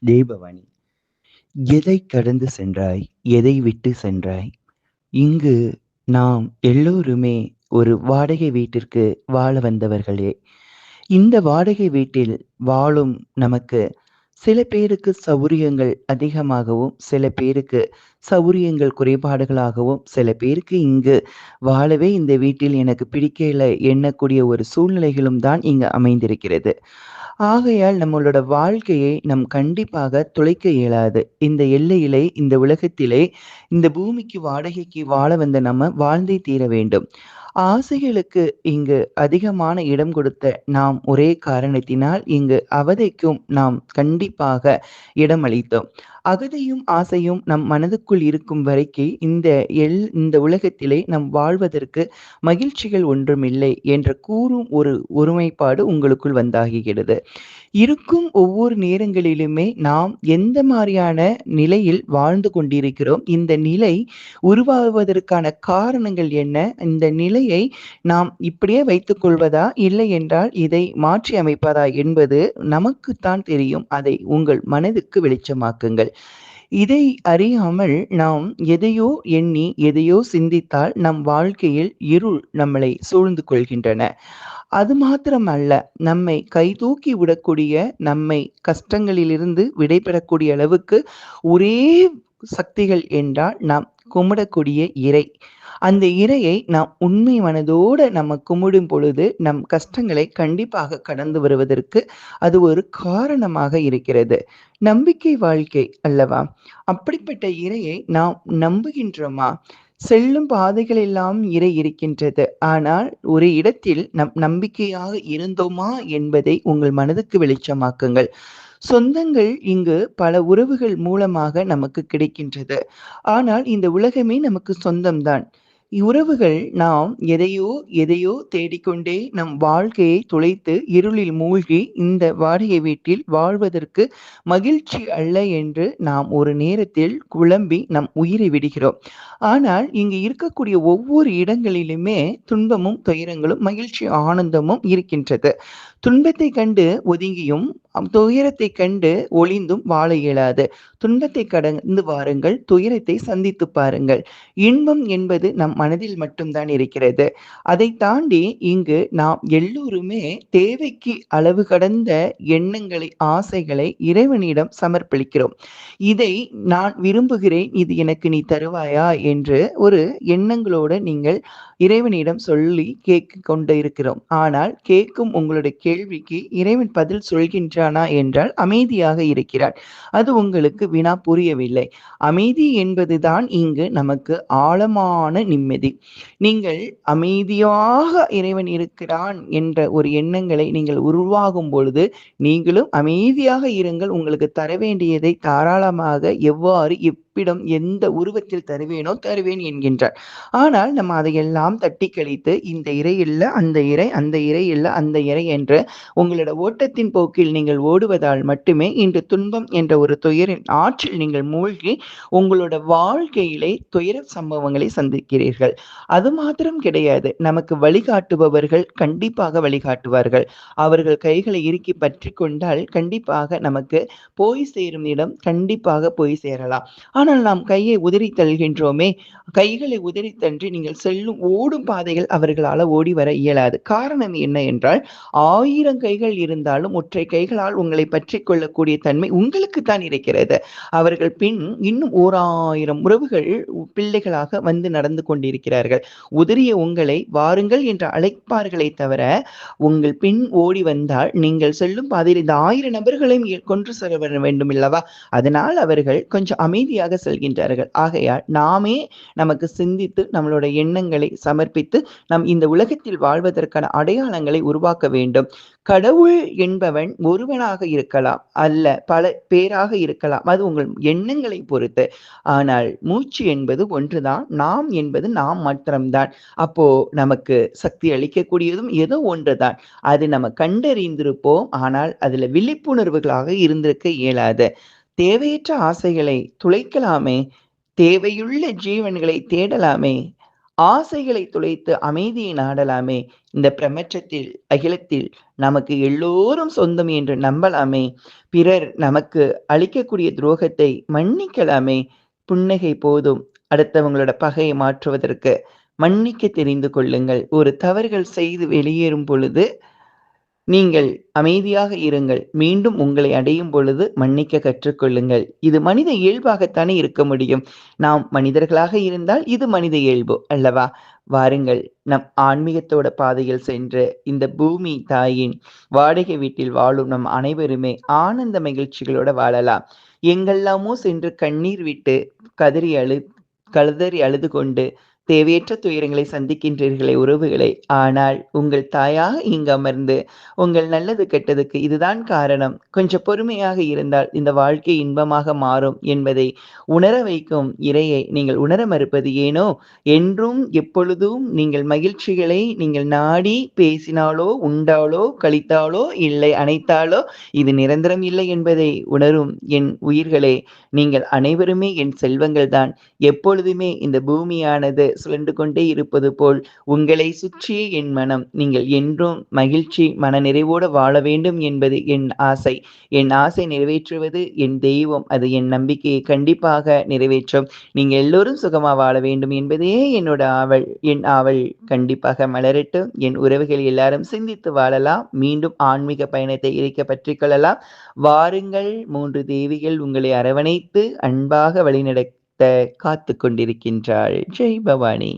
தேவவாணி. எதை கடந்து சென்றாய்? எதை விட்டு சென்றாய்? இங்கு நாம் எல்லோருமே ஒரு வாடகை வீட்டிற்கு வாழ வந்தவர்களே. இந்த வாடகை வீட்டில் வாழும் நமக்கு சில பேருக்கு சௌரியங்கள் அதிகமாகவும், சில பேருக்கு சௌரியங்கள் குறைபாடுகளாகவும், சில பேருக்கு இங்கு வாழவே இந்த வீட்டில் எனக்கு பிடிக்கல எண்ணக்கூடிய ஒரு சூழ்நிலைகளும் தான் இங்கு அமைந்திருக்கிறது. ஆகையால் நம்மளோட வாழ்க்கையை நம் கண்டிப்பாக தொலைக்க இயலாது. இந்த எல்லையிலே, இந்த உலகத்திலே, இந்த பூமிக்கு வாடகைக்கு வாழ வந்த நம்ம வாழ்ந்தே தீர வேண்டும். ஆசைகளுக்கு இங்கு அதிகமான இடம் கொடுத்த நாம் ஒரே காரணத்தினால் இங்கு அவதைக்கும் நாம் கண்டிப்பாக இடமளித்தோம். அகதையும் ஆசையும் நம் மனதுக்குள் இருக்கும் வரைக்கு இந்த உலகத்திலே நம் வாழ்வதற்கு மகிழ்ச்சிகள் ஒன்றுமில்லை என்ற கூறும் ஒரு ஒருமைப்பாடு உங்களுக்குள் வந்தாகுகிறது. இருக்கும் ஒவ்வொரு நேரங்களிலுமே நாம் எந்த மாரியான நிலையில் வாழ்ந்து கொண்டிருக்கிறோம்? இந்த நிலை உருவாகுவதற்கான காரணங்கள் என்ன? இந்த நிலையை நாம் இப்படியே வைத்துக் கொள்வதா? இல்லை என்றால் இதை மாற்றி அமைப்பதா? என்பது நமக்குத்தான் தெரியும். அதை உங்கள் மனதுக்கு வெளிச்சமாக்குங்கள். இதை அறியாமல் நாம் எதையோ எண்ணி, எதையோ சிந்தித்தால் நம் வாழ்க்கையில் இருள் நம்மளை சூழ்ந்து கொள்கின்றன. அது மாத்திரமல்ல, நம்மை கைதூக்கி விடக்கூடிய, நம்மை கஷ்டங்களிலிருந்து விடைபெறக்கூடிய அளவுக்கு ஒரே சக்திகள் என்றால் நாம் கும்பிடக்கூடிய இறை. அந்த இறையை நாம் உண்மை மனதோட நம்ம கும்பிடும் பொழுது, நம் கஷ்டங்களை கண்டிப்பாக கடந்து வருவதற்கு அது ஒரு காரணமாக இருக்கிறது. நம்பிக்கை வாழ்க்கை அல்லவா? அப்படிப்பட்ட இறையை நாம் நம்புகின்றோமா? செல்லும் பாதைகளெல்லாம் இறை இருக்கின்றது. ஆனால் ஒரு இடத்தில் நம் நம்பிக்கையாக இருந்தோமா என்பதை உங்கள் மனதுக்கு வெளிச்சமாக்குங்கள். சொந்தங்கள் இங்கு பல உறவுகள் மூலமாக நமக்கு கிடைக்கின்றது. ஆனால் இந்த உலகமே நமக்கு சொந்தம்தான். உறவுகள் நாம் எதையோ எதையோ தேடிக்கொண்டே நம் வாழ்க்கையை தொலைத்து இருளில் மூழ்கி இந்த வாடகை வீட்டில் வாழ்வதற்கு மகிழ்ச்சி அல்ல என்று நாம் ஒரு நேரத்தில் குழம்பி நம் உயிரை விடுகிறோம். ஆனால் இங்கு இருக்கக்கூடிய ஒவ்வொரு இடங்களிலுமே துன்பமும், துயரங்களும், மகிழ்ச்சி, ஆனந்தமும் இருக்கின்றது. துன்பத்தைக் கண்டு ஒதுங்கியும், துயரத்தைக் கண்டு ஒளிந்தும் வாழ இயலாது. துன்பத்தை கடந்து வாருங்கள், துயரத்தை சந்தித்துப் பாருங்கள். இன்பம் என்பது நம் மனதில் மட்டும் தான் இருக்கிறது. அதைத் தாண்டி இங்கு நாம் எல்லோருமே தேவைக்கு அளவு கடந்த எண்ணங்களை, ஆசைகளை இறைவனிடம் சமர்ப்பளிக்கிறோம். இதை நான் விரும்புகிறேன், இது எனக்கு நீ தருவாயா? என்று ஒரு எண்ணங்களோடு நீங்கள் இறைவனிடம் சொல்லி கேட்டுக் கொண்டு இருக்கிறோம். ஆனால் கேட்கும் உங்களுடைய கேள்விக்கு இறைவன் பதில் சொல்கின்றானா என்றால் அமைதியாக இருக்கிறான். அது உங்களுக்கு வினா புரியவில்லை. அமைதி என்பதுதான் இங்கு நமக்கு ஆழமான நிம்மதி. நீங்கள் அமைதியாக இறைவன் இருக்கிறான் என்ற ஒரு எண்ணங்களை நீங்கள் உருவாகும் பொழுது, நீங்களும் அமைதியாக இருங்கள். உங்களுக்கு தர வேண்டியதை தாராளமாக எவ்வாறு, எவ்விடம், எந்த உருவத்தில் தருவேனோ தருவேன் என்கின்றார். ஆனால் நம்ம அதையெல்லாம் தட்டி கழித்து இந்த இறை இல்ல, அந்த இறை, அந்த இறை இல்ல, அந்த இறை என்று உங்களோட ஓட்டத்தின் போக்கில் நீங்கள் ஓடுவதால் மட்டுமே இன்று துன்பம் என்ற ஒரு துயரின் ஆற்றில் நீங்கள் மூழ்கி உங்களோட வாழ்க்கையிலே துயர சம்பவங்களை சந்திக்கிறீர்கள். அது மாத்திரம் கிடையாது. நமக்கு வழிகாட்டுபவர்கள் கண்டிப்பாக வழிகாட்டுவார்கள். அவர்கள் கைகளை இறுக்கி பற்றிக் கொண்டால் கண்டிப்பாக நமக்கு போய் சேரும் இடம் கண்டிப்பாக போய் சேரலாம். ஆனால் நாம் கையை உதறி தள்கின்றோமே, கைகளை உதறி தன்று நீங்கள் செல்லும் ஓடும் பாதைகள் அவர்களால ஓடி வர இயலாது. காரணம் என்ன என்றால், 1000 கைகள் இருந்தாலும் ஒற்றை கைகளால் உங்களை பற்றிக் கொள்ளக்கூடிய தன்மை உங்களுக்கு தான் இருக்கிறது. அவர்கள் பின் இன்னும் 1000 உறவுகள் பிள்ளைகளாக வந்து நடந்து கொண்டிருக்கிறார்கள். உதறிய உங்களை வாருங்கள் என்று அழைப்பார்களே தவிர, உங்கள் பின் ஓடி வந்தால் நீங்கள் செல்லும் பாதையில் இந்த 1000 நபர்களையும் கொன்று செல்ல வேண்டும் அல்லவா? அதனால் அவர்கள் கொஞ்சம் அமைதியாக செல்கின்றார்கள். ஆகையால் நாமே நமக்கு சிந்தித்து நம்மளோட எண்ணங்களை சமர்ப்பித்து நம் இந்த உலகத்தில் வாழ்வதற்கான அடையாளங்களை உருவாக்க வேண்டும். கடவுள் என்பவன் ஒருவனாக இருக்கலாம், அல்ல பல பேராக இருக்கலாம். அது உங்கள் எண்ணங்களை பொறுத்து. ஆனால் மூச்சு என்பது ஒன்றுதான். நாம் என்பது நாம் மாத்திரம்தான். அப்போ நமக்கு சக்தி அளிக்கக்கூடியதும் ஏதோ ஒன்றுதான். அது நம்ம கண்டறிந்திருப்போம். ஆனால் அதுல விழிப்புணர்வுகளாக இருந்திருக்க இயலாது. தேவையற்ற ஆசைகளை துளைக்கலாமே, தேவையுள்ள ஜீவன்களை தேடலாமே, ஆசைகளை துளைத்து அமைதியை நாடலாமே! இந்த பிரபஞ்சத்தில், அகிலத்தில் நமக்கு எல்லோரும் சொந்தம் என்று நம்பலாமே! பிறர் நமக்கு அளிக்கக்கூடிய துரோகத்தை மன்னிக்கலாமே! புன்னகை போதும் அடுத்தவங்களோட பகையை மாற்றுவதற்கு. மன்னிக்க தெரிந்து கொள்ளுங்கள். ஒரு தவறுகள் செய்து வெளியேறும் பொழுது நீங்கள் அமைதியாக இருங்கள். மீண்டும் உங்களை அடையும் பொழுது மன்னிக்க கற்றுக்கொள்ளுங்கள். இது மனித இயல்பாகத்தானே இருக்க முடியும். நாம் மனிதர்களாக இருந்தால் இது மனித இயல்பு அல்லவா? வாருங்கள், நம் ஆன்மீகத்தோட பாதையில் சென்று இந்த பூமி தாயின் வாடகை வீட்டில் வாழும் நம் அனைவருமே ஆனந்த மகிழ்ச்சிகளோட வாழலாம். எங்கெல்லாமோ சென்று கண்ணீர் விட்டு கதறி கதறி அழுது கொண்டு தேவையற்ற துயரங்களை சந்திக்கின்றீர்களே உறவுகளே! ஆனால் உங்கள் தாயாக இங்கு அமர்ந்து உங்கள் நல்லது கெட்டதுக்கு இதுதான் காரணம். கொஞ்சம் பொறுமையாக இருந்தால் இந்த வாழ்க்கை இன்பமாக மாறும் என்பதை உணர வைக்கும் இறையை நீங்கள் உணர மறுப்பது ஏனோ? என்றும் எப்பொழுதும் நீங்கள் மகிழ்ச்சிகளை நீங்கள் நாடி பேசினாலோ, உண்டாலோ, கழித்தாலோ, இல்லை அணைத்தாலோ இது நிரந்தரம் இல்லை என்பதை உணரும் என் உயிர்களே! நீங்கள் அனைவருமே என் செல்வங்கள் தான். எப்பொழுதுமே இந்த பூமியானது சுழன்று கொண்டே இருப்பது போல் உங்களை சுற்றியே என் மனம். நீங்கள் என்றும் மகிழ்ச்சி, மனநிறைவோடு வாழ வேண்டும் என்பது என் ஆசை. என் ஆசை நிறைவேற்றுவது என் தெய்வம். அது என் நம்பிக்கையை கண்டிப்பாக நிறைவேற்றும். நீங்க எல்லோரும் சுகமா வாழ வேண்டும் என்பதே என்னோட ஆவல். என் ஆவல் கண்டிப்பாக மலரட்டும். என் உறவுகள் எல்லாரும் சிந்தித்து வாழலாம். மீண்டும் ஆன்மீக பயணத்தை இறுக பற்றிக் கொள்ளலாம். வாருங்கள், 3 தேவிகள் உங்களை அரவணைத்து அன்பாக வழிநடத்த காத்துக் கொண்டிருக்கின்றாள். ஜெய் பவானி.